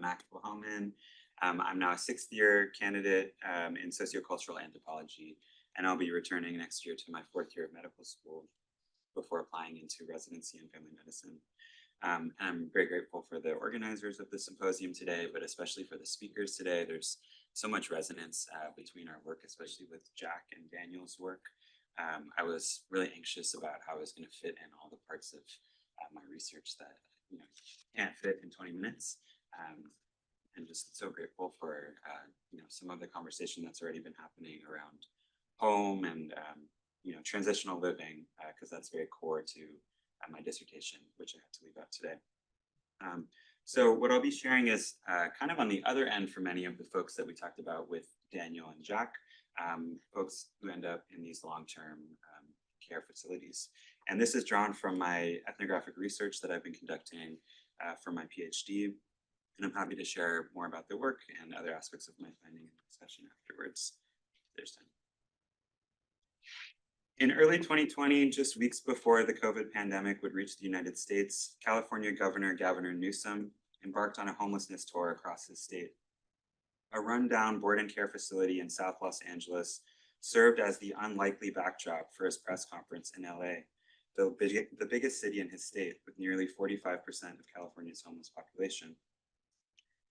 Maxwell Hellmann. I'm now a sixth-year candidate in sociocultural anthropology, and I'll be returning next year to my fourth year of medical school before applying into residency in family medicine. And I'm very grateful for the organizers of the symposium today, but especially for the speakers today. There's so much resonance between our work, especially with Jack and Daniel's work. I was really anxious about how I was going to fit in all the parts of my research that can't fit in 20 minutes. And just so grateful for some of the conversation that's already been happening around home and transitional living, because that's very core to my dissertation, which I had to leave out today. So what I'll be sharing is kind of on the other end for many of the folks that we talked about with Daniel and Jack, folks who end up in these long-term care facilities. And this is drawn from my ethnographic research that I've been conducting for my PhD. And I'm happy to share more about the work and other aspects of my finding in the discussion afterwards. There's time. In early 2020, just weeks before the COVID pandemic would reach the United States, California Governor Gavin Newsom embarked on a homelessness tour across his state. A rundown board and care facility in South Los Angeles served as the unlikely backdrop for his press conference in LA, the biggest city in his state with nearly 45% of California's homeless population.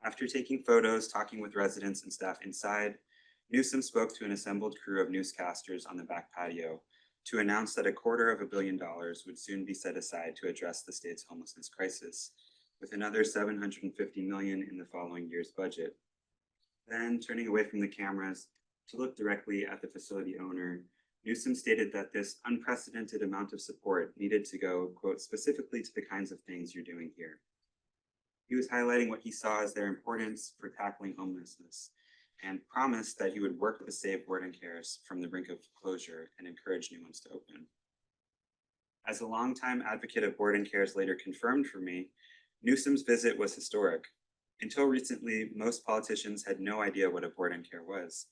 After taking photos, talking with residents and staff inside, Newsom spoke to an assembled crew of newscasters on the back patio to announce that $250 million would soon be set aside to address the state's homelessness crisis, with another $750 million in the following year's budget. Then, turning away from the cameras to look directly at the facility owner, Newsom stated that this unprecedented amount of support needed to go, quote, specifically to the kinds of things you're doing here. He was highlighting what he saw as their importance for tackling homelessness and promised that he would work to save board and cares from the brink of closure and encourage new ones to open. As a longtime advocate of board and cares later confirmed for me, Newsom's visit was historic. Until recently, most politicians had no idea what a board and care was,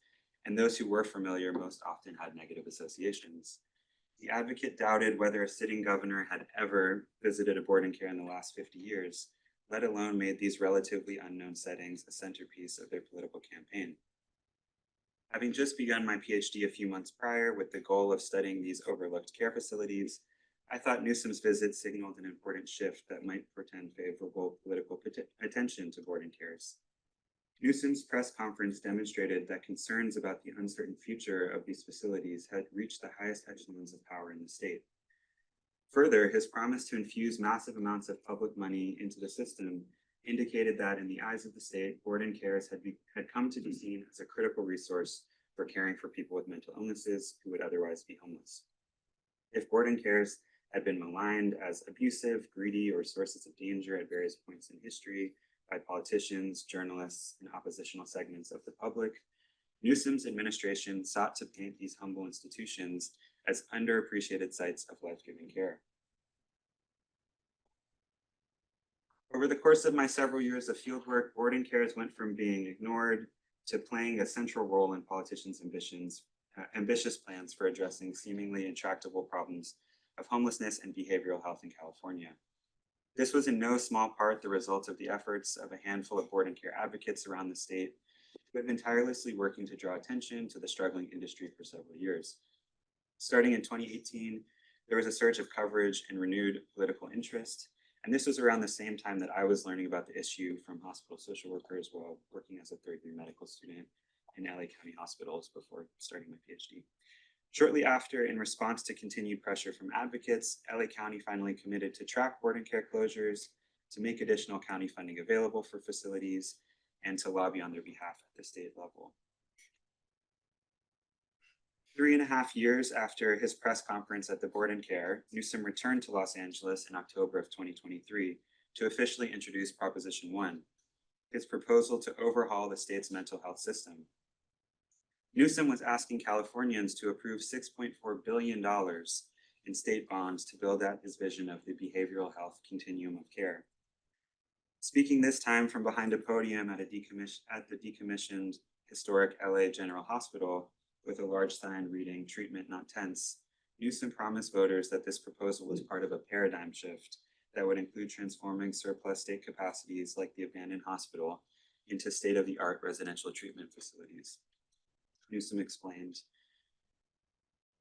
and those who were familiar most often had negative associations. The advocate doubted whether a sitting governor had ever visited a board and care in the last 50 years, let alone made these relatively unknown settings a centerpiece of their political campaign. Having just begun my PhD a few months prior with the goal of studying these overlooked care facilities, I thought Newsom's visit signaled an important shift that might portend favorable political attention to board and cares. Newsom's press conference demonstrated that concerns about the uncertain future of these facilities had reached the highest echelons of power in the state. Further, his promise to infuse massive amounts of public money into the system indicated that in the eyes of the state, board and cares had come to be seen as a critical resource for caring for people with mental illnesses who would otherwise be homeless. If board and cares had been maligned as abusive, greedy, or sources of danger at various points in history by politicians, journalists, and oppositional segments of the public, Newsom's administration sought to paint these humble institutions as underappreciated sites of life-giving care. Over the course of my several years of fieldwork, board and cares went from being ignored to playing a central role in politicians' ambitious plans for addressing seemingly intractable problems of homelessness and behavioral health in California. This was in no small part the result of the efforts of a handful of board and care advocates around the state who have been tirelessly working to draw attention to the struggling industry for several years. Starting in 2018, there was a surge of coverage and renewed political interest, and this was around the same time that I was learning about the issue from hospital social workers while working as a third-year medical student in LA County hospitals before starting my PhD. Shortly after, in response to continued pressure from advocates, LA County finally committed to track board and care closures, to make additional county funding available for facilities, and to lobby on their behalf at the state level. 3.5 years after his press conference at the Board and Care, Newsom returned to Los Angeles in October of 2023 to officially introduce Proposition 1, his proposal to overhaul the state's mental health system. Newsom was asking Californians to approve $6.4 billion in state bonds to build out his vision of the behavioral health continuum of care. Speaking this time from behind a podium at the decommissioned historic LA General Hospital, with a large sign reading "Treatment, Not Tense," Newsom promised voters that this proposal was part of a paradigm shift that would include transforming surplus state capacities like the abandoned hospital into state-of-the-art residential treatment facilities. Newsom explained,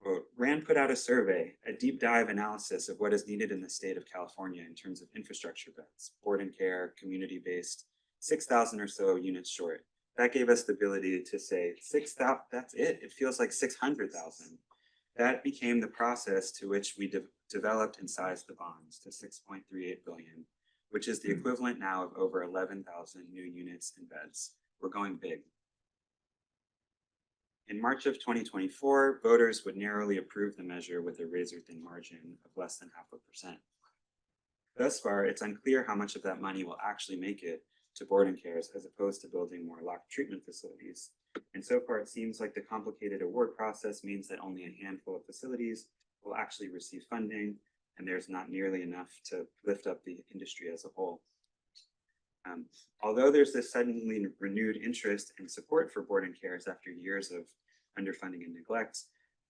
quote, "RAND put out a survey, a deep dive analysis of what is needed in the state of California in terms of infrastructure beds, board and care, community-based, 6,000 or so units short. That gave us the ability to say 6,000, that's it. It feels like 600,000. That became the process to which we developed and sized the bonds to 6.38 billion, which is the equivalent now of over 11,000 new units and beds. We're going big." In March of 2024, voters would narrowly approve the measure with a razor-thin margin of less than 0.5%. Thus far, it's unclear how much of that money will actually make it to board and cares as opposed to building more locked treatment facilities. And so far, it seems like the complicated award process means that only a handful of facilities will actually receive funding, and there's not nearly enough to lift up the industry as a whole. Although there's this suddenly renewed interest and support for board and cares after years of underfunding and neglect,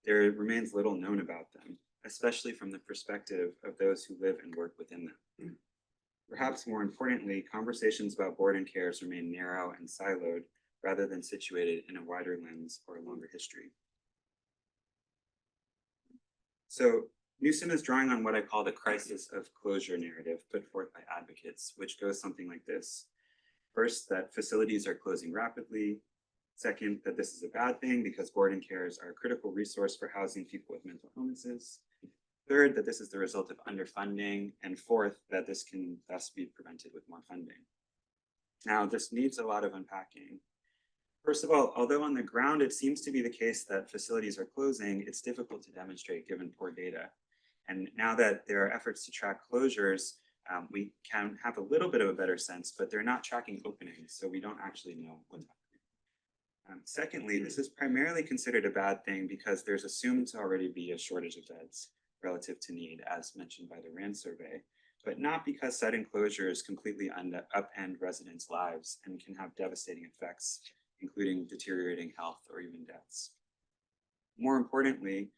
there remains little known about them, especially from the perspective of those who live and work within them. Perhaps more importantly, conversations about board and cares remain narrow and siloed rather than situated in a wider lens or a longer history. So Newsom is drawing on what I call the crisis of closure narrative put forth by advocates, which goes something like this. First, that facilities are closing rapidly. Second, that this is a bad thing because board and cares are a critical resource for housing people with mental illnesses. Third, that this is the result of underfunding. And fourth, that this can thus be prevented with more funding. Now, this needs a lot of unpacking. First of all, although on the ground it seems to be the case that facilities are closing, it's difficult to demonstrate given poor data. And now that there are efforts to track closures, we can have a little bit of a better sense, but they're not tracking openings, so we don't actually know what's happening. Secondly, this is primarily considered a bad thing because there's assumed to already be a shortage of beds relative to need, as mentioned by the RAND survey, but not because sudden closures completely upend residents' lives and can have devastating effects, including deteriorating health or even deaths. More importantly,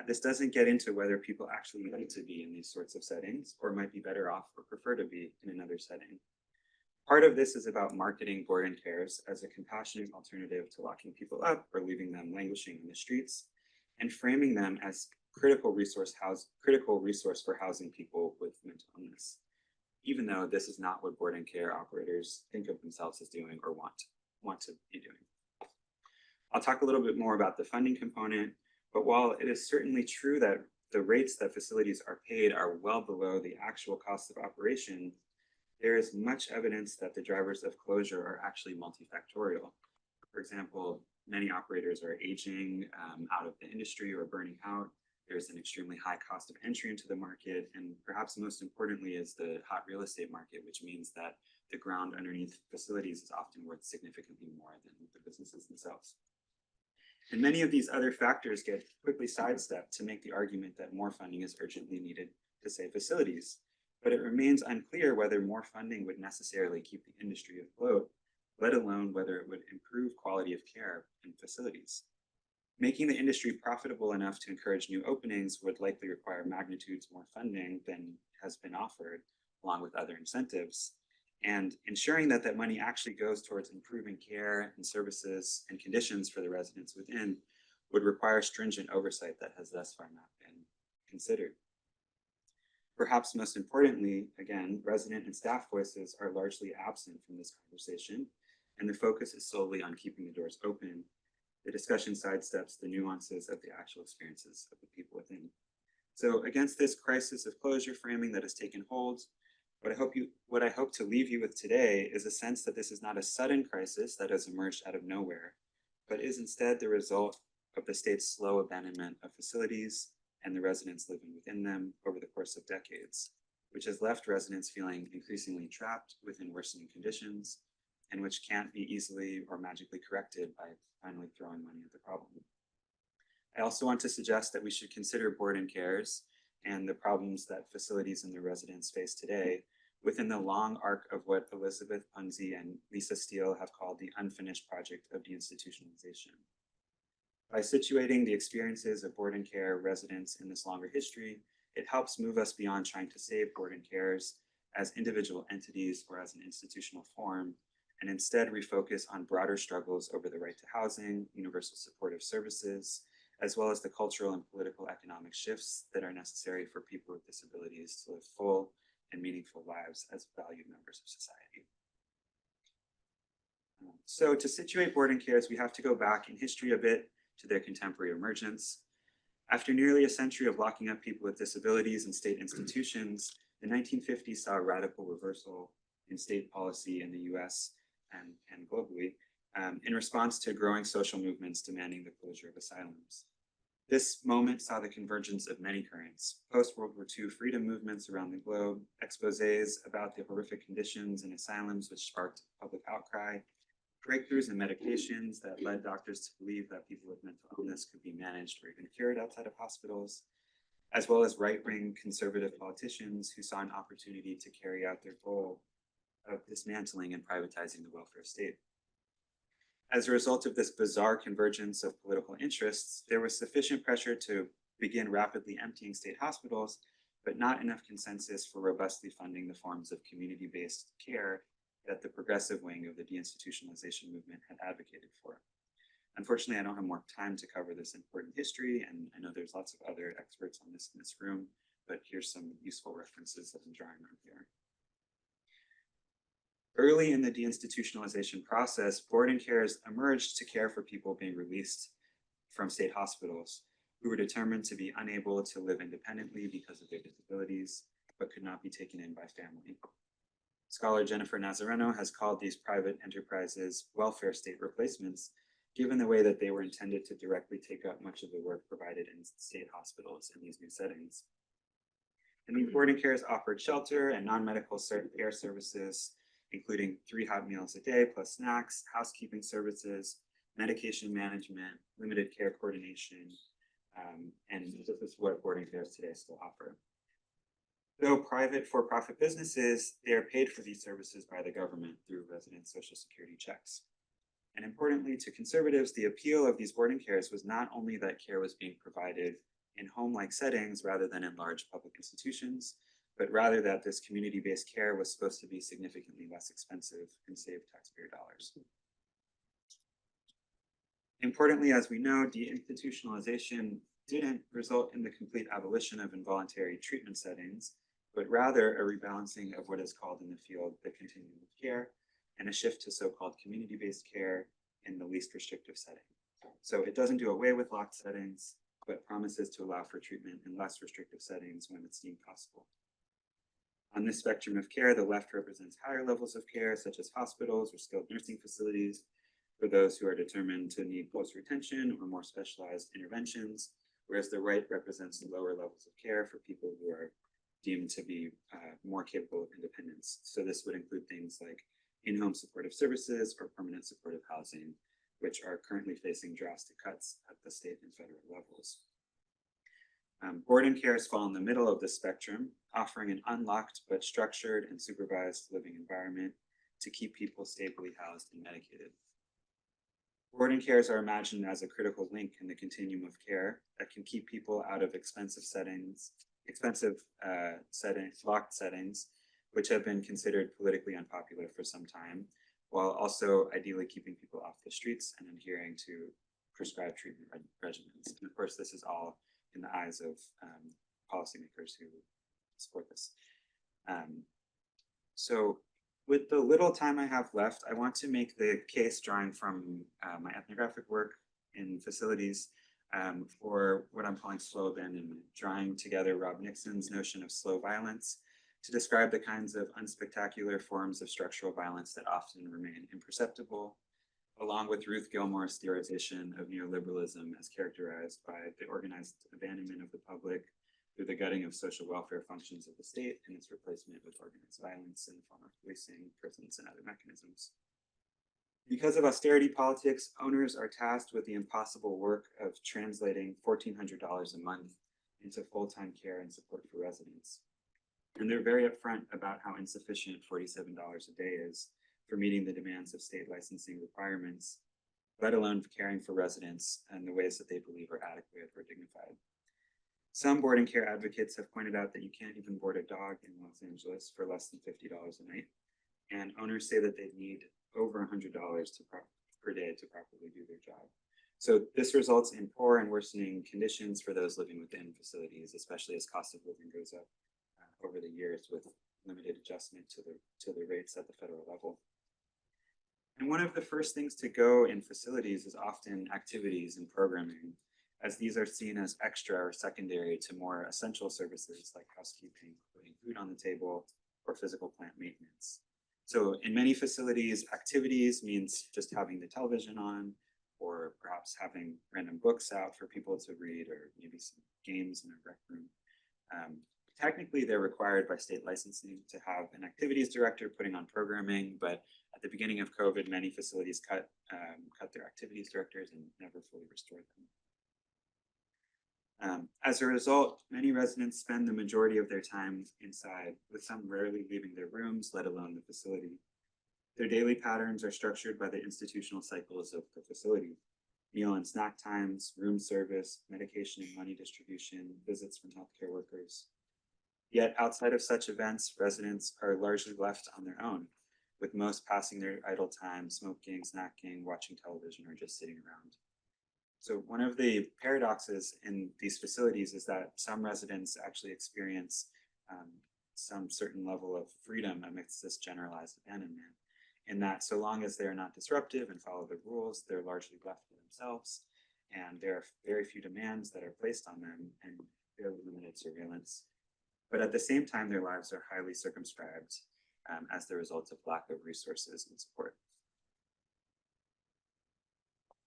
this doesn't get into whether people actually need to be in these sorts of settings or might be better off or prefer to be in another setting. Part of this is about marketing board and cares as a compassionate alternative to locking people up or leaving them languishing in the streets, and framing them as critical resource for housing people with mental illness, even though this is not what board and care operators think of themselves as doing or want to be doing. I'll talk a little bit more about the funding component, but while it is certainly true that the rates that facilities are paid are well below the actual cost of operation, there is much evidence that the drivers of closure are actually multifactorial. For example, many operators are aging out of the industry or burning out. There's an extremely high cost of entry into the market, and perhaps most importantly is the hot real estate market, which means that the ground underneath facilities is often worth significantly more than the businesses themselves. And many of these other factors get quickly sidestepped to make the argument that more funding is urgently needed to save facilities. But it remains unclear whether more funding would necessarily keep the industry afloat, let alone whether it would improve quality of care in facilities. Making the industry profitable enough to encourage new openings would likely require magnitudes more funding than has been offered, along with other incentives. And ensuring that that money actually goes towards improving care and services and conditions for the residents within would require stringent oversight that has thus far not been considered. Perhaps most importantly, again, resident and staff voices are largely absent from this conversation, and the focus is solely on keeping the doors open. The discussion sidesteps the nuances of the actual experiences of the people within. So against this crisis of closure framing that has taken hold, what I hope to leave you with today is a sense that this is not a sudden crisis that has emerged out of nowhere, but is instead the result of the state's slow abandonment of facilities and the residents living within them over the course of decades, which has left residents feeling increasingly trapped within worsening conditions, and which can't be easily or magically corrected by finally throwing money at the problem. I also want to suggest that we should consider board and cares and the problems that facilities and their residents face today within the long arc of what Elizabeth Punzi and Lisa Steele have called the unfinished project of deinstitutionalization. By situating the experiences of board and care residents in this longer history, It helps move us beyond trying to save board and cares as individual entities or as an institutional form, and instead refocus on broader struggles over the right to housing, universal supportive services, as well as the cultural and political economic shifts that are necessary for people with disabilities to live full and meaningful lives as valued members of society. So to situate board and cares, we have to go back in history a bit to their contemporary emergence. After nearly a century of locking up people with disabilities in state institutions, the 1950s saw a radical reversal in state policy in the US and globally in response to growing social movements demanding the closure of asylums. This moment saw the convergence of many currents: post-World War II freedom movements around the globe, exposés about the horrific conditions in asylums which sparked public outcry, breakthroughs in medications that led doctors to believe that people with mental illness could be managed or even cured outside of hospitals, as well as right-wing conservative politicians who saw an opportunity to carry out their goal of dismantling and privatizing the welfare state. As a result of this bizarre convergence of political interests, there was sufficient pressure to begin rapidly emptying state hospitals, but not enough consensus for robustly funding the forms of community-based care that the progressive wing of the deinstitutionalization movement had advocated for. Unfortunately, I don't have more time to cover this important history, and I know there's lots of other experts on this in this room, but here's some useful references that I'm drawing on here. Early in the deinstitutionalization process, board and cares emerged to care for people being released from state hospitals who were determined to be unable to live independently because of their disabilities, but could not be taken in by family. Scholar Jennifer Nazareno has called these private enterprises welfare state replacements, given the way that they were intended to directly take up much of the work provided in state hospitals in these new settings. And these board and cares offered shelter and non-medical care services, including 3 hot meals a day plus snacks, housekeeping services, medication management, limited care coordination, and this is what boarding cares today still offer. Though private for-profit businesses, they are paid for these services by the government through resident Social Security checks. And importantly to conservatives, the appeal of these boarding cares was not only that care was being provided in home-like settings rather than in large public institutions, but rather that this community-based care was supposed to be significantly less expensive and save taxpayer dollars. Importantly, as we know, deinstitutionalization didn't result in the complete abolition of involuntary treatment settings, but rather a rebalancing of what is called in the field the continuum of care and a shift to so-called community-based care in the least restrictive setting. So it doesn't do away with locked settings, but promises to allow for treatment in less restrictive settings when it's deemed possible. On this spectrum of care, the left represents higher levels of care, such as hospitals or skilled nursing facilities, for those who are determined to need closer attention or more specialized interventions, whereas the right represents the lower levels of care for people who are deemed to be more capable of independence. So this would include things like in-home supportive services or permanent supportive housing, which are currently facing drastic cuts at the state and federal levels. Board and cares fall in the middle of the spectrum, offering an unlocked but structured and supervised living environment to keep people stably housed and medicated. Board and cares are imagined as a critical link in the continuum of care that can keep people out of expensive locked settings, which have been considered politically unpopular for some time, while also ideally keeping people off the streets and adhering to prescribed treatment regimens. And of course, this is all in the eyes of policymakers who support this. So with the little time I have left, I want to make the case drawing from my ethnographic work in facilities for what I'm calling slow abandonment, drawing together Rob Nixon's notion of slow violence to describe the kinds of unspectacular forms of structural violence that often remain imperceptible, along with Ruth Gilmore's theorization of neoliberalism as characterized by the organized abandonment of the public through the gutting of social welfare functions of the state and its replacement with organized violence in the form of policing, prisons, and other mechanisms. Because of austerity politics, owners are tasked with the impossible work of translating $1,400 a month into full-time care and support for residents. And they're very upfront about how insufficient $47 a day is for meeting the demands of state licensing requirements, let alone for caring for residents in the ways that they believe are adequate or dignified. Some boarding care advocates have pointed out that you can't even board a dog in Los Angeles for less than $50 a night. And owners say that they need over $100 per day to properly do their job. So this results in poor and worsening conditions for those living within facilities, especially as cost of living goes up over the years with limited adjustment to the rates at the federal level. And one of the first things to go in facilities is often activities and programming, as these are seen as extra or secondary to more essential services like housekeeping, putting food on the table, or physical plant maintenance. So in many facilities, activities means just having the television on, or perhaps having random books out for people to read, or maybe some games in a rec room. Technically, they're required by state licensing to have an activities director putting on programming, but at the beginning of COVID, many facilities cut their activities directors and never fully restored them. As a result, many residents spend the majority of their time inside, with some rarely leaving their rooms, let alone the facility. Their daily patterns are structured by the institutional cycles of the facility: meal and snack times, room service, medication and money distribution, visits from healthcare workers. Yet outside of such events, residents are largely left on their own, with most passing their idle time smoking, snacking, watching television, or just sitting around. So one of the paradoxes in these facilities is that some residents actually experience some certain level of freedom amidst this generalized abandonment, in that so long as they're not disruptive and follow the rules, they're largely left to themselves, and there are very few demands that are placed on them and fairly limited surveillance. But at the same time, their lives are highly circumscribed as the result of lack of resources and support.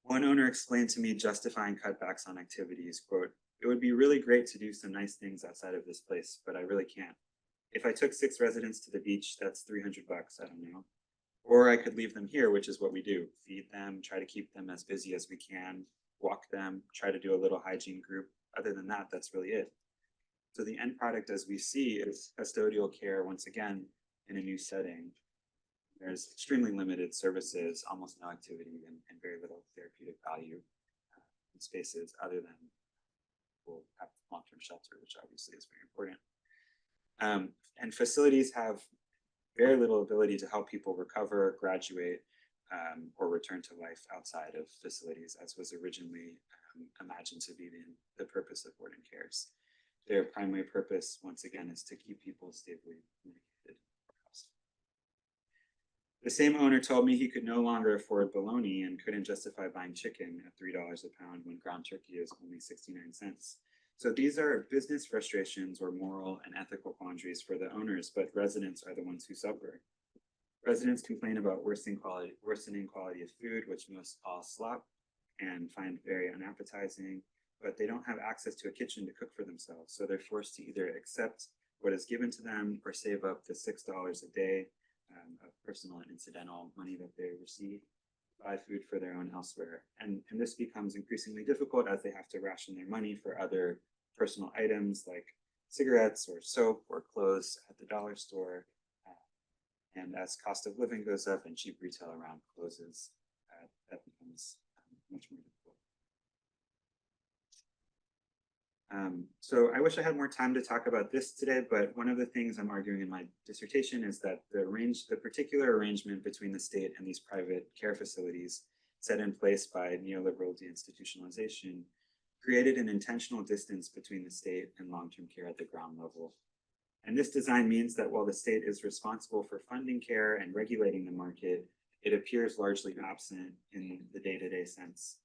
One owner explained to me justifying cutbacks on activities, quote, "It would be really great to do some nice things outside of this place, but I really can't. If I took 6 residents to the beach, that's $300, I don't know. Or I could leave them here, which is what we do. Feed them, try to keep them as busy as we can, walk them, try to do a little hygiene group. Other than that, that's really it." So the end product, as we see, is custodial care once again in a new setting. There's extremely limited services, almost no activity, and very little therapeutic value in spaces other than we'll have long-term shelter, which obviously is very important. And facilities have very little ability to help people recover, graduate, or return to life outside of facilities, as was originally imagined to be the purpose of boarding cares. Their primary purpose, once again, is to keep people stably medicated or housed. The same owner told me he could no longer afford bologna and couldn't justify buying chicken at $3 a pound when ground turkey is only 69 cents. So these are business frustrations or moral and ethical quandaries for the owners, but residents are the ones who suffer. Residents complain about worsening quality of food, which most call slop and find very unappetizing, but they don't have access to a kitchen to cook for themselves. So they're forced to either accept what is given to them or save up the $6 a day of personal and incidental money that they receive, buy food for their own elsewhere. And this becomes increasingly difficult as they have to ration their money for other personal items like cigarettes or soap or clothes at the dollar store. And as cost of living goes up and cheap retail around closes, that becomes much more difficult. So I wish I had more time to talk about this today, but one of the things I'm arguing in my dissertation is that the particular arrangement between the state and these private care facilities set in place by neoliberal deinstitutionalization created an intentional distance between the state and long-term care at the ground level. And this design means that while the state is responsible for funding care and regulating the market, it appears largely absent in the day-to-day sense.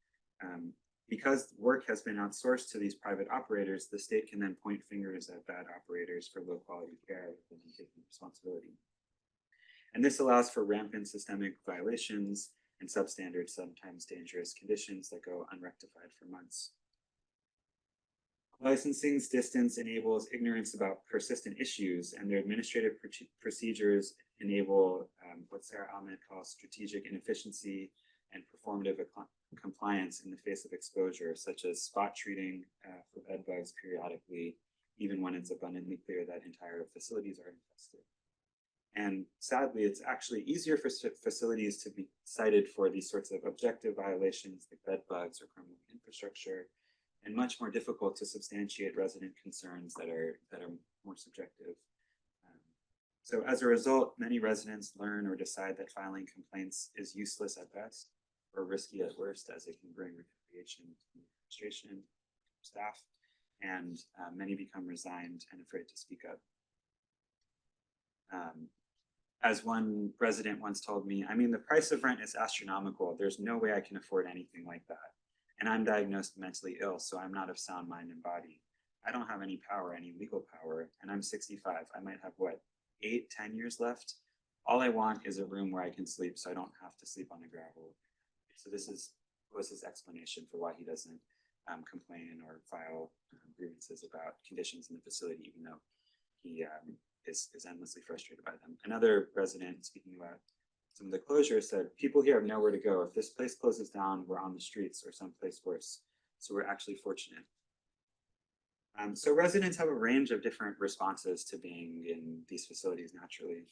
Because work has been outsourced to these private operators, the state can then point fingers at bad operators for low quality care and taking responsibility. And this allows for rampant systemic violations and substandard, sometimes dangerous conditions that go unrectified for months. Licensing's distance enables ignorance about persistent issues, and their administrative procedures enable what Sarah Ahmed calls strategic inefficiency and performative compliance in the face of exposure, such as spot treating for bed bugs periodically, even when it's abundantly clear that entire facilities are infested. And sadly, it's actually easier for facilities to be cited for these sorts of objective violations like bed bugs or crumbling infrastructure and much more difficult to substantiate resident concerns that are more subjective. So as a result, many residents learn or decide that filing complaints is useless at best or risky at worst, as it can bring retaliation from administration, staff, and many become resigned and afraid to speak up. As one resident once told me, I mean, the price of rent is astronomical. There's no way I can afford anything like that. And I'm diagnosed mentally ill, so I'm not of sound mind and body. I don't have any power, any legal power, and I'm 65. I might have, what, 8-10 years left? All I want is a room where I can sleep so I don't have to sleep on the gravel. So this was his explanation for why he doesn't complain or file grievances about conditions in the facility, even though he is endlessly frustrated by them. Another resident, speaking about some of the closures, said, people here have nowhere to go. If this place closes down, we're on the streets or someplace worse. So we're actually fortunate. So residents have a range of different responses to being in these facilities naturally.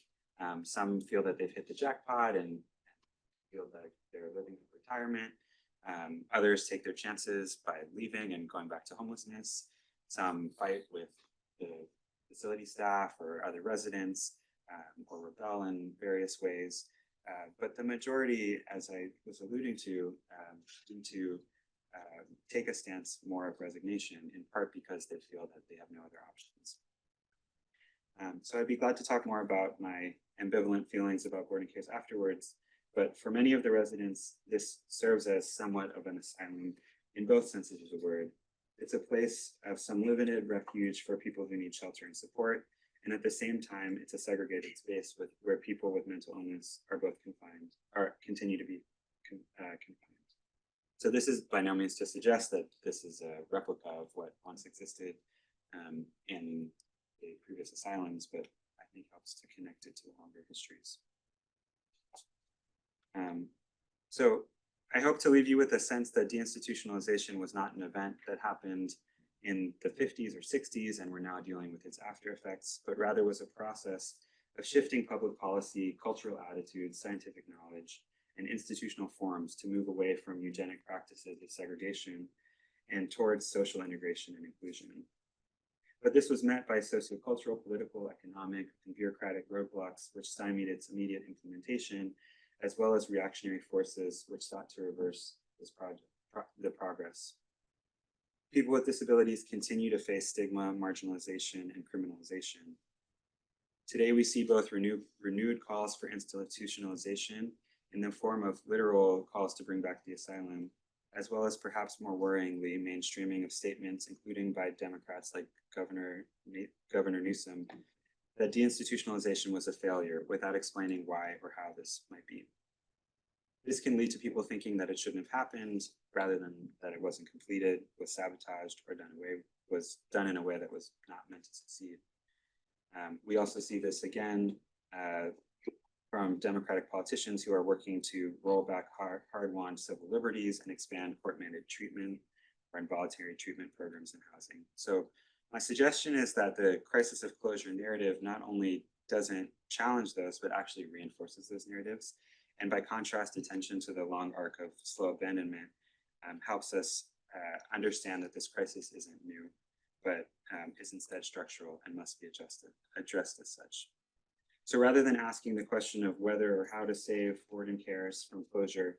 Some feel that they've hit the jackpot and feel like they're living in retirement. Others take their chances by leaving and going back to homelessness. Some fight with the facility staff or other residents or rebel in various ways. But the majority, as I was alluding to, seem to take a stance more of resignation, in part because they feel that they have no other options. So I'd be glad to talk more about my ambivalent feelings about boarding cares afterwards, but for many of the residents, this serves as somewhat of an asylum in both senses of the word. It's a place of some limited refuge for people who need shelter and support, and at the same time, it's a segregated space where people with mental illness are both confined, or continue to be confined. So this is by no means to suggest that this is a replica of what once existed in the previous asylums, but I think helps to connect it to longer histories. So I hope to leave you with a sense that deinstitutionalization was not an event that happened in the 50s or 60s and we're now dealing with its after effects, but rather was a process of shifting public policy, cultural attitudes, scientific knowledge, and institutional forms to move away from eugenic practices of segregation and towards social integration and inclusion. But this was met by sociocultural, political, economic, and bureaucratic roadblocks which stymied its immediate implementation, as well as reactionary forces which sought to reverse the progress. People with disabilities continue to face stigma, marginalization, and criminalization. Today, we see both renewed calls for institutionalization in the form of literal calls to bring back the asylum, as well as perhaps more worryingly, mainstreaming of statements, including by Democrats like Governor Newsom, that deinstitutionalization was a failure without explaining why or how this might be. This can lead to people thinking that it shouldn't have happened, rather than that it wasn't completed, was sabotaged, or was done in a way that was not meant to succeed. We also see this again from Democratic politicians who are working to roll back hard-won civil liberties and expand court-mandated treatment or involuntary treatment programs in housing. So my suggestion is that the crisis of closure narrative not only doesn't challenge those, but actually reinforces those narratives. And by contrast, attention to the long arc of slow abandonment helps us understand that this crisis isn't new, but is instead structural and must be addressed as such. So rather than asking the question of whether or how to save boarding cares from closure,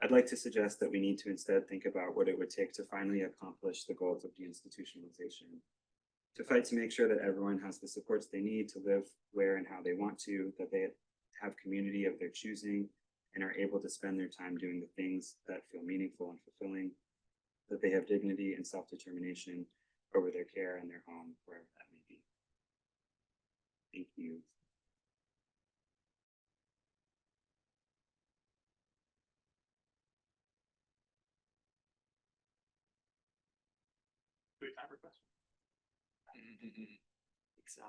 I'd like to suggest that we need to instead think about what it would take to finally accomplish the goals of deinstitutionalization, to fight to make sure that everyone has the supports they need to live where and how they want to, that they have community of their choosing and are able to spend their time doing the things that feel meaningful and fulfilling, that they have dignity and self-determination over their care and their home, wherever that may be. Thank you. Do we have time for questions? I think so.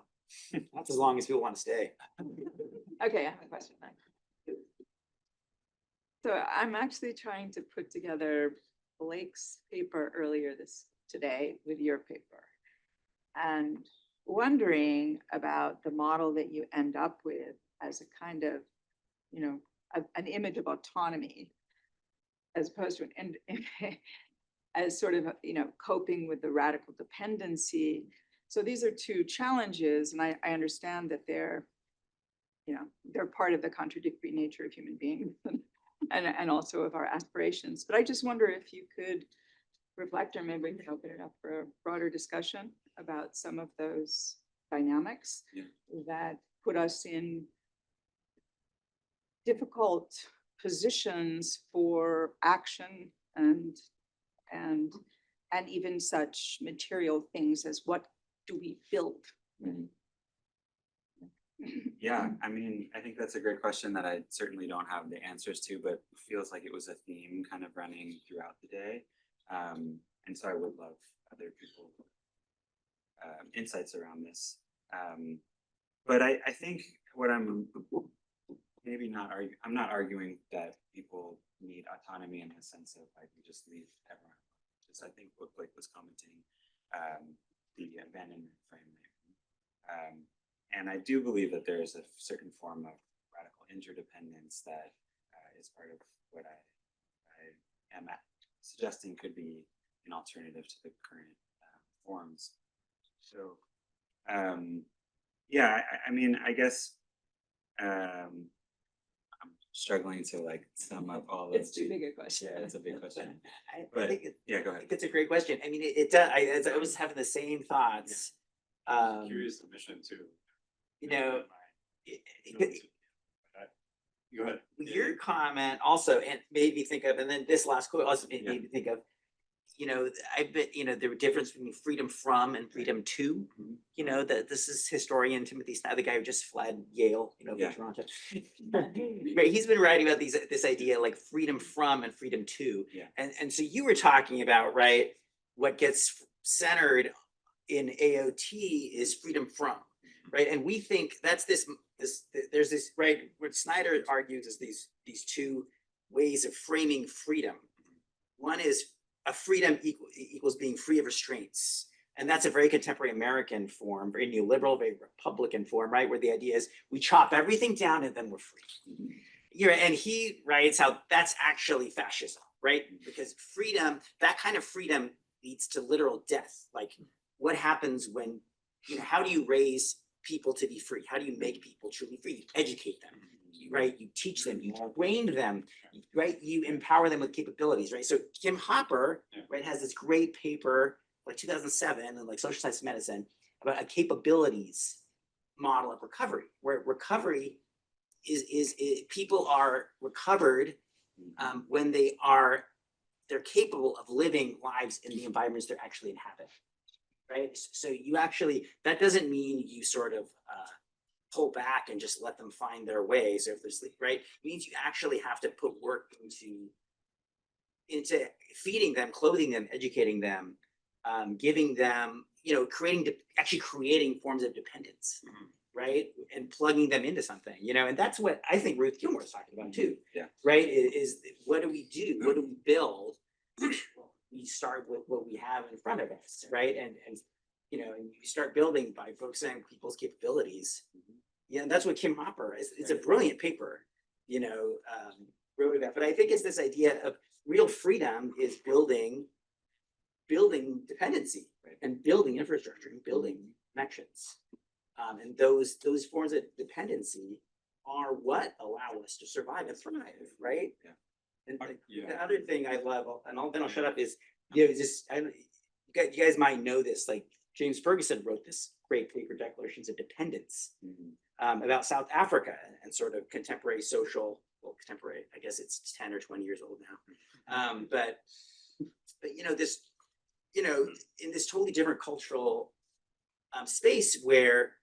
That's as long as people want to stay. Okay, I have a question. So I'm actually trying to put together Blake's paper earlier today with your paper, and wondering about the model that you end up with as a kind of, an image of autonomy, as opposed to as sort of, coping with the radical dependency. So these are two challenges, and I understand that they're part of the contradictory nature of human beings and also of our aspirations. But I just wonder if you could reflect, or maybe we can open it up for a broader discussion about some of those dynamics that put us in difficult positions for action and even such material things as what do we build? Yeah, I mean, I think that's a great question that I certainly don't have the answers to, but feels like it was a theme kind of running throughout the day. And so I would love other people insights around this. But I think what I'm maybe not arguing, I'm not arguing that people need autonomy in the sense of like we just leave everyone. Just I think what Blake was commenting, the abandonment framework. And I do believe that there is a certain form of radical interdependence that is part of what I am suggesting could be an alternative to the current forms. So, yeah, I mean, I guess I'm struggling to like sum up all of It's too big a question. Yeah, it's a big question. I think Yeah, go I ahead. think it's a great question. I mean, it does, I was having the same thoughts. Curious the mission too. You know, Go ahead. your comment also, and made me think of, and then this last quote also made Yeah. me think of, I bet, the difference between freedom from and freedom to, that this is historian Timothy Snyder, the guy who just fled Yale, Yeah. from Toronto. Right, he's been writing about this idea like freedom from and freedom to. Yeah. And so you were talking about, right, what gets centered in AOT is freedom from, right? And we think that's there's this, right, what Snyder argues is these two ways of framing freedom. One is a freedom equals being free of restraints. And that's a very contemporary American form, very neoliberal, very Republican form, right? Where the idea is we chop everything down and then we're free. And he writes how that's actually fascism, right? Because freedom, that kind of freedom leads to literal death. Like what happens when, how do you raise people to be free? How do you make people truly free? You educate them, right? You teach them, you train them, right? You empower them with capabilities, right? So Kim Hopper, right, has this great paper, like 2007, and like Social Science Medicine, about a capabilities model of recovery, where recovery is people are recovered when they're capable of living lives in the environments they're actually inhabit, right? So you actually, that doesn't mean you sort of pull back and just let them find their way. So if they're sleep, right? It means you actually have to put work into feeding them, clothing them, educating them, giving them, creating forms of dependence, right? And plugging them into something, and that's what I think Ruth Gilmore is talking about too. Yeah. Right? Is what do we do? What do we build? We start with what we have in front of us, right? And you start building by focusing on people's capabilities. Yeah, and that's what Kim Hopper is. It's a brilliant paper, wrote about. But I think it's this idea of real freedom is building dependency, right? And building infrastructure and building connections. And those forms of dependency are what allow us to survive and thrive, right? Yeah. And Yeah. the other thing I love, and then I'll shut up, is you guys might know this. Like James Ferguson wrote this great paper, Declarations of Dependence, about South Africa and sort of contemporary contemporary. I guess it's 10 or 20 years old now. But this, in this totally different cultural space where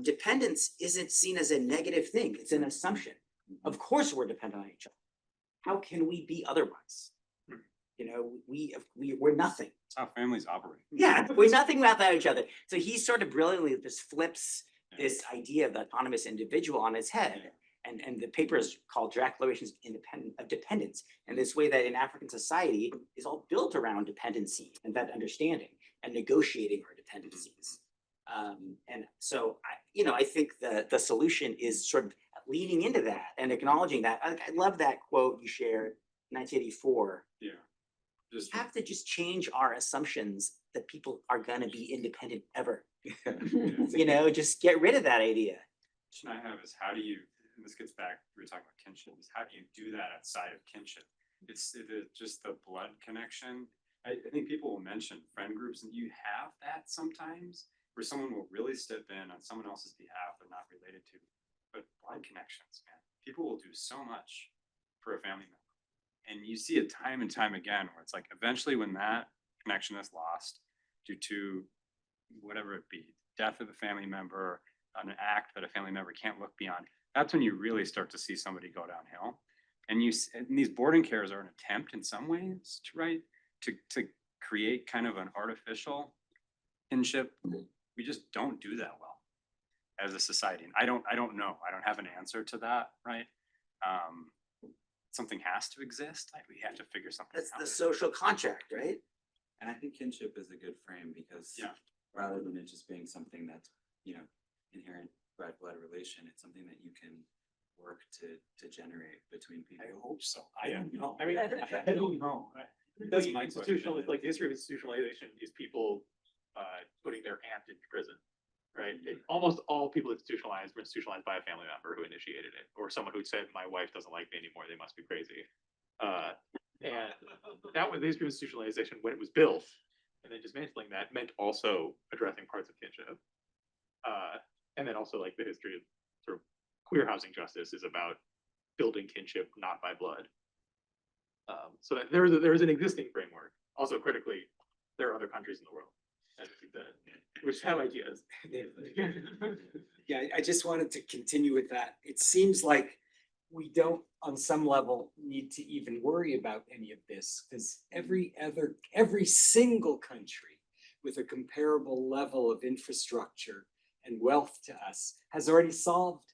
dependence isn't seen as a negative thing. It's an assumption. Of course we're dependent on each other. How can we be otherwise? We're nothing. That's how families operate. Yeah, we're nothing without each other. So he sort of brilliantly just flips this idea of the autonomous individual on its head. And the paper is called Declarations of Dependence. And this way that in African society is all built around dependency and that understanding and negotiating our dependencies. And so I think the solution is sort of leaning into that and acknowledging that. I love that quote you shared, 1984. Yeah. Just, have to just change our assumptions that people are gonna be independent ever. You know, just get rid of that idea. question I have is how do you, and this gets back, we were talking about kinship, is how do you do that outside of kinship? It's just the blood connection. I think people will mention friend groups, and you have that sometimes where someone will really step in on someone else's behalf they're not related to. But blood connections, man, people will do so much for a family member. And you see it time and time again where it's like eventually when that connection is lost due to whatever it be, death of a family member, an act that a family member can't look beyond, that's when you really start to see somebody go downhill. And and these boarding cares are an attempt in some ways to create kind of an artificial kinship. We just don't do that well as a society. And I don't know. I don't have an answer to that, right? Something has to exist. We have to figure something That's out. the social contract, right? And I think kinship is a good frame because Yeah. rather than it just being something that's, inherent blood relation, it's something that you can work to generate between people. I hope so. I don't know. I mean, I don't know. That's my institutional, question. like the history of institutionalization is people putting their aunt into prison, right? Almost all people institutionalized were institutionalized by a family member who initiated it, or someone who said, "My wife doesn't like me anymore. They must be crazy." And that was the history of institutionalization when it was built, and then dismantling that meant also addressing parts of kinship. And then also like the history of sort of queer housing justice is about building kinship not by blood. So that there is an existing framework. Also critically, there are other countries in the world which have ideas. Yeah, I just wanted to continue with that. It seems like we don't, on some level, need to even worry about any of this because every single country with a comparable level of infrastructure and wealth to us has already solved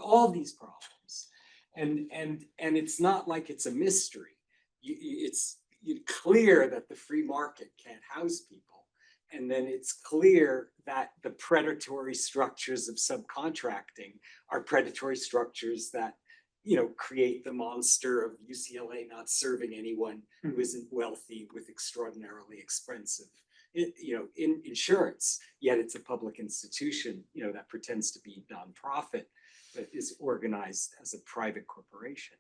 all these problems. And it's not like it's a mystery. It's clear that the free market can't house people. And then it's clear that the predatory structures of subcontracting are predatory structures that, create the monster of UCLA not serving anyone who isn't wealthy with extraordinarily expensive, insurance. Yet it's a public institution, that pretends to be nonprofit, but is organized as a private corporation.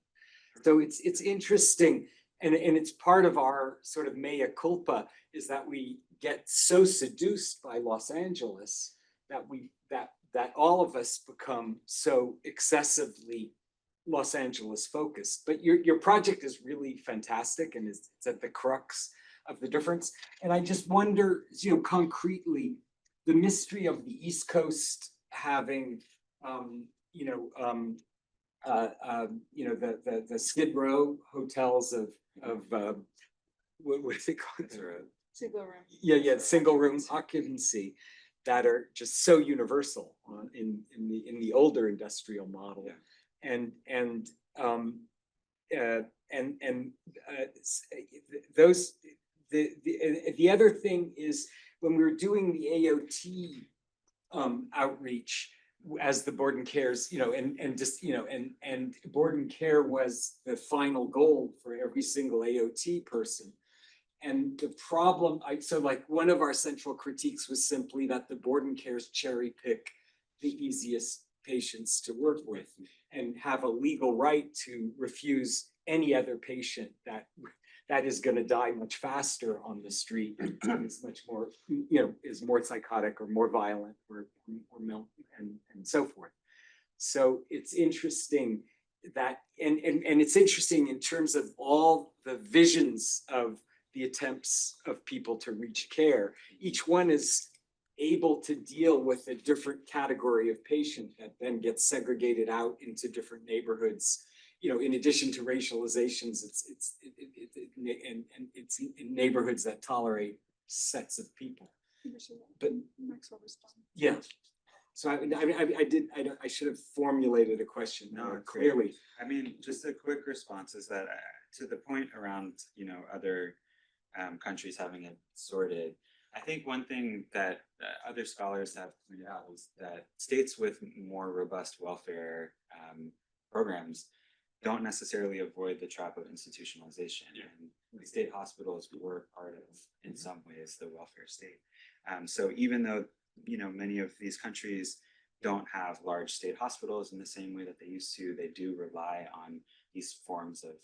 So it's interesting. And it's part of our sort of mea culpa is that we get so seduced by Los Angeles that all of us become so excessively Los Angeles focused. But your project is really fantastic and it's at the crux of the difference. And I just wonder, concretely, the mystery of the East Coast having, the Skid Row hotels of what is it called? Single room. Yeah, single room occupancy that are just so universal in the older industrial model. Yeah. The other thing is when we were doing the AOT outreach as the board and cares, and board and care was the final goal for every single AOT person. And the problem, so like one of our central critiques was simply that the board and cares cherry pick the easiest patients to work with and have a legal right to refuse any other patient that is going to die much faster on the street, is much more, is more psychotic or more violent or and so forth. So it's interesting that, and it's interesting in terms of all the visions of the attempts of people to reach care. Each one is able to deal with a different category of patient that then gets segregated out into different neighborhoods. In addition to racializations, it's in neighborhoods that tolerate sets of people. But Maxwell responded. yeah, so I should have formulated a question more clearly. I mean, just a quick response is that to the point around, other countries having it sorted. I think one thing that other scholars have pointed out is that states with more robust welfare programs don't necessarily avoid the trap of institutionalization. Yeah. And state hospitals were part of, in some ways, the welfare state. So even though, many of these countries don't have large state hospitals in the same way that they used to, they do rely on these forms of,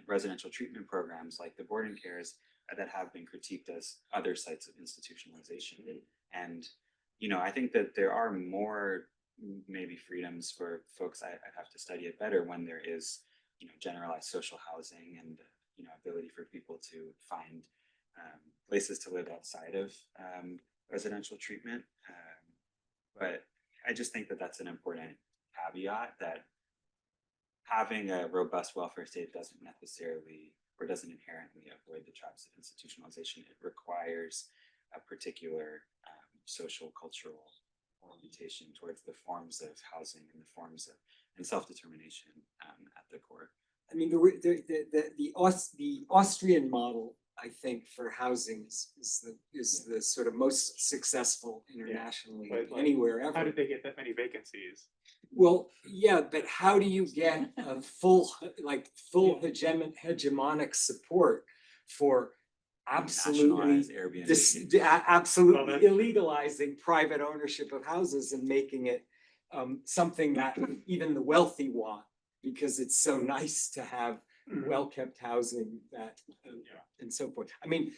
residential treatment programs like the boarding cares that have been critiqued as other sites of institutionalization. And, I think that there are more maybe freedoms for folks. I'd have to study it better when there is, generalized social housing and, ability for people to find places to live outside of residential treatment. But I just think that that's an important caveat, that having a robust welfare state doesn't necessarily or doesn't inherently avoid the traps of institutionalization. It requires a particular social, cultural orientation towards the forms of housing and the forms of and self-determination at the core. I mean, the Austrian model, I think, for housing is the sort of most successful internationally, But, like, anywhere How ever. did they get that many vacancies? Well, yeah, but how do you get a full hegemonic support for absolutely Nationalized Airbnb. absolutely Well, that's- illegalizing private ownership of houses and making it something that even the wealthy want, because it's so nice to have well-kept housing that and so forth. I mean,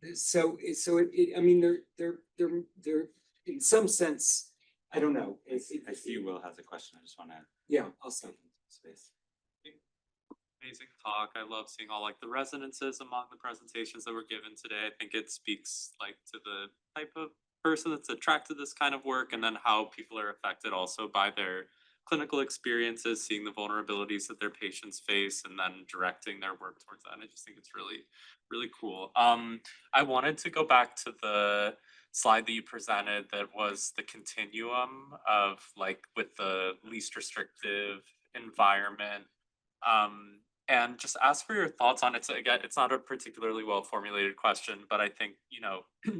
I mean, they're in some sense, I don't know. I see Will has a question. I just want to Yeah, I'll say. space. Amazing talk. I love seeing all like the resonances among the presentations that were given today. I think it speaks like to the type of person that's attracted to this kind of work, and then how people are affected also by their clinical experiences, seeing the vulnerabilities that their patients face, and then directing their work towards that. And I just think it's really, really cool. I wanted to go back to the slide that you presented that was the continuum of like with the least restrictive environment. And just ask for your thoughts on it. So again, it's not a particularly well formulated question, but I think,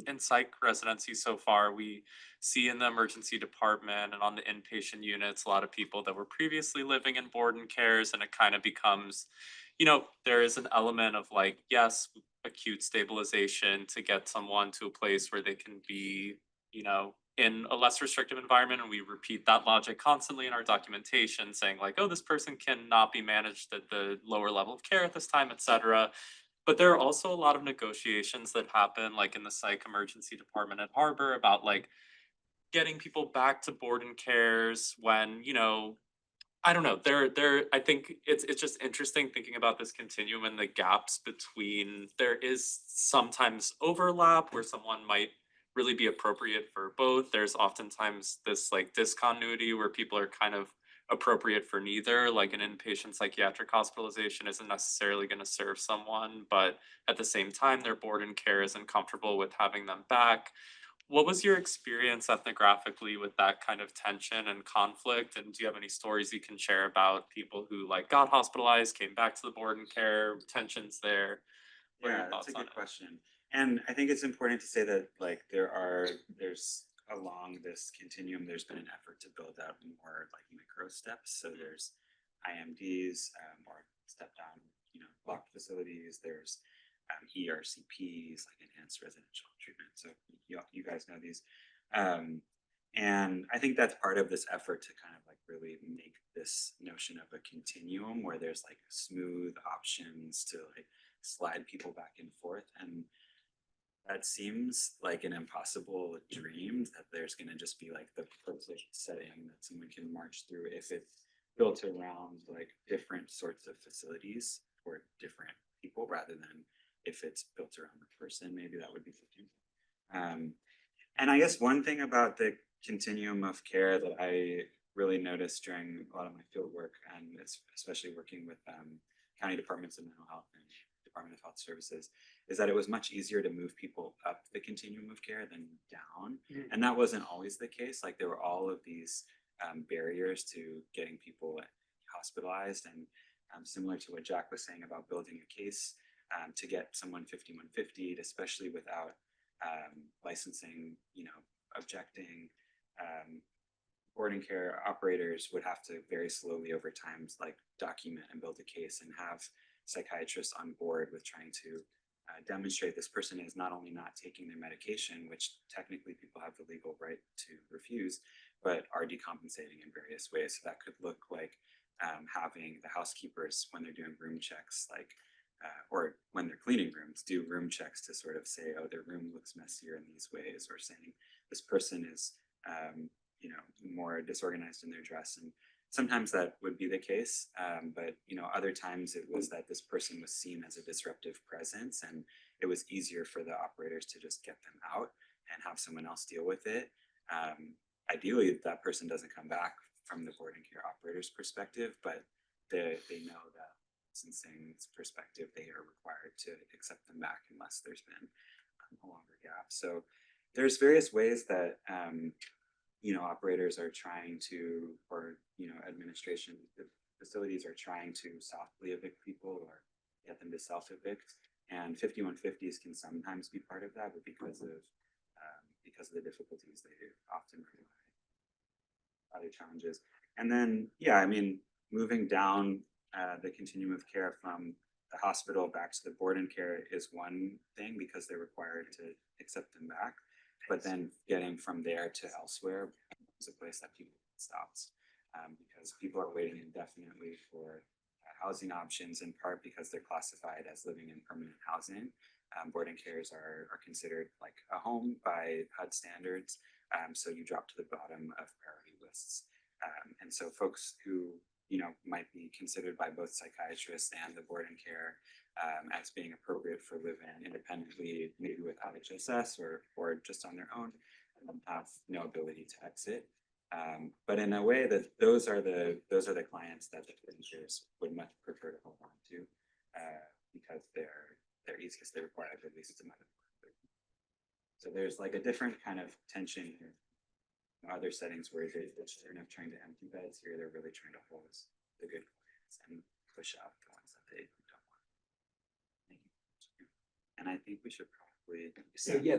in psych residency so far, we see in the emergency department and on the inpatient units, a lot of people that were previously living in board and cares, and it kind of becomes, there is an element of like, yes, acute stabilization to get someone to a place where they can be, in a less restrictive environment. And we repeat that logic constantly in our documentation, saying like, oh, this person cannot be managed at the lower level of care at this time, et cetera. But there are also a lot of negotiations that happen like in the psych emergency department at Harbor about like getting people back to board and cares when, I don't know, I think it's just interesting thinking about this continuum and the gaps between, there is sometimes overlap where someone might really be appropriate for both. There's oftentimes this like discontinuity where people are kind of appropriate for neither, like an inpatient psychiatric hospitalization isn't necessarily going to serve someone, but at the same time, their board and care isn't comfortable with having them back. What was your experience ethnographically with that kind of tension and conflict? And do you have any stories you can share about people who like got hospitalized, came back to the board and care, tensions there? What are your Yeah, that's thoughts a on good it? question. And I think it's important to say that like there's along this continuum, there's been an effort to build out more like micro steps. So there's IMDs or step down, block facilities. There's ERCPs, like enhanced residential treatment. So you guys know these. And I think that's part of this effort to kind of like really make this notion of a continuum where there's like smooth options to like slide people back and forth. And that seems like an impossible dream, that there's going to just be like the perfect setting that someone can march through if it's built around like different sorts of facilities for different people, rather than if it's built around the person. Maybe that would be the dream. And I guess one thing about the continuum of care that I really noticed during a lot of my field work, and it's especially working with county departments of mental health and Department of Health Services, is that it was much easier to move people up the continuum of care than down. And that wasn't always the case. Like there were all of these barriers to getting people hospitalized, and similar to what Jack was saying about building a case to get someone 5150, especially without licensing, objecting. Boarding care operators would have to very slowly over time like document and build a case and have psychiatrists on board with trying to demonstrate this person is not only not taking their medication, which technically people have the legal right to refuse, but are decompensating in various ways. So that could look like having the housekeepers, when they're doing room checks, like or when they're cleaning rooms, do room checks to sort of say, oh, their room looks messier in these ways, or saying this person is you know, more disorganized in their dress. And sometimes that would be the case, but you know, other times it was that this person was seen as a disruptive presence, and it was easier for the operators to just get them out and have someone else deal with it. Ideally, that person doesn't come back from the board and care operator's perspective, but they know that licensing's perspective, they are required to accept them back unless there's been a longer gap. So there's various ways that you know, operators are trying to, or you know, administration, the facilities are trying to softly evict people or get them to self-evict. And 5150s can sometimes be part of that, but because of the difficulties, they often rely on other challenges. And then, yeah, I mean, moving down the continuum of care from the hospital back to the board and care is one thing because they're required to accept them back. But then getting from there to elsewhere is a place that people stops because people are waiting indefinitely for housing options, in part because they're classified as living in permanent housing. Board and cares are considered like a home by HUD standards, so you drop to the bottom of priority lists. And so folks who, you know, might be considered by both psychiatrists and the board and care as being appropriate for living independently, maybe without HSS or just on their own, have no ability to exit. But in a way that those are the clients that the producers would much prefer to hold on to because they're easy, because they require at least a amount of work. So there's like a different kind of tension here. Other settings where they're not trying to empty beds, here they're really trying to hold the good clients and push out the ones that they don't want. And I think we should probably. So yeah,